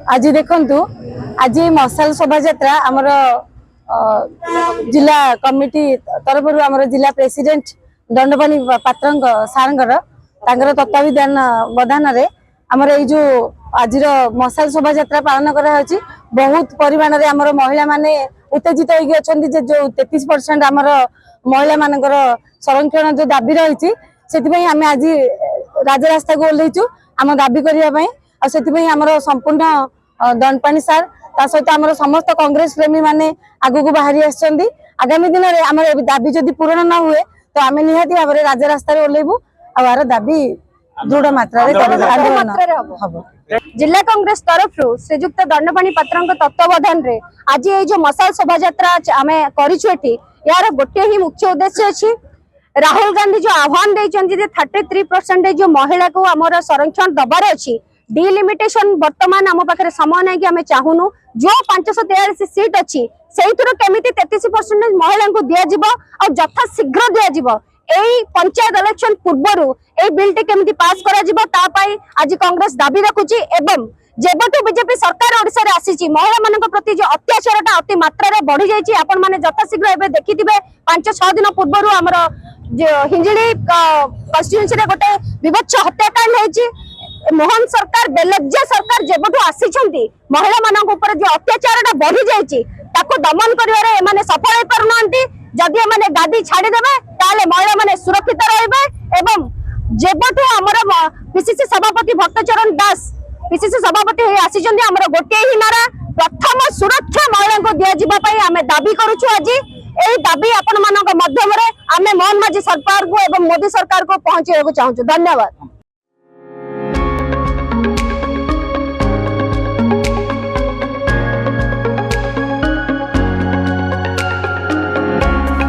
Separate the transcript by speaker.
Speaker 1: आज देखु आज मशाल शोभा यात्रा आमर जिला कमिटी तरफ आमर जिला प्रेसिडेंट दंडपानी पात्र सार तत्वावधान बधान आमर जो आज मशाल शोभा यात्रा पालन कर बहुत परिमाण आमर महिला माने उत्तेजित होती जो 33% आमर महिला मानकर संरक्षण जो दाबी रही से आम आज राजरास्ता को ओह्लैचु आम दाबी करने आमर संपूर्ण दंडपानी सार ता सहित आमर समस्त कांग्रेस प्रेमी माने आगु को बाहरी आसछन्ती। आगामी दिन में आम दाबी जदि पूरण न हुए तो आम निहाती भाव में राजरास्ता ओह्लैबू आर दाबी दृढ़ मात्रा
Speaker 2: जिला कांग्रेस तरफ श्रीजुक्त दंडपानी पात्र तत्वावधान रे आज ये जो मशाल शोभा यात्रा आम करी यार गोटे ही मुख्य उद्देश्य अच्छी राहुल गांधी जो आह्वान देते 33% जो महिला को आमर संरक्षण दबार अच्छी डिलिमिटेशन वर्तमान आम पाखे समय ना कि आम चाहूनु जो 543 सीट अच्छी से केमी 33% महिला को दिज्व जथा शीघ्र दिज्व यही पंचायत इलेक्शन पूर्वर यही बिल टी केमी पास कर आज कांग्रेस दाबी रखुची एवं जेबठू बीजेपी सरकार ओडिशा रे आसीची महिला मानक प्रति जो अत्याचारटा अति मात्रा रे बढ़ी जाइची आपण माने जथा शीघ्र एबे देखिथिबे 5-6 दिन पूर्वर हमर हिंजिली कन्स्टिट्यूएंसी रे गोटे विभत्स हत्याकांड होईची मोहन सरकार बेलज्जा सरकार जेबठू आसीछंती महिला मानक ऊपर जो अत्याचारटा बढ़ी जाइची ताको दमन करिवारे एमाने सफल होई परनांती जदि एमाने गादी छाडी देबे ताले महिला माने सुरक्षित रहबे एवं जेबठू हमर पीसीसी सभापति भक्तचरण दास पीसीसी सभापति आसीचंदी हमर गोटे ही नारा प्रथम सुरक्षा महिला को दिया जिबा पई आमे दाबी करूछु आज एही दाबी आपण मानक माध्यम रे आमे मोहन माझी सरकार को एवं मोदी सरकार को पहुंचाइबा चाहूछु। धन्यवाद।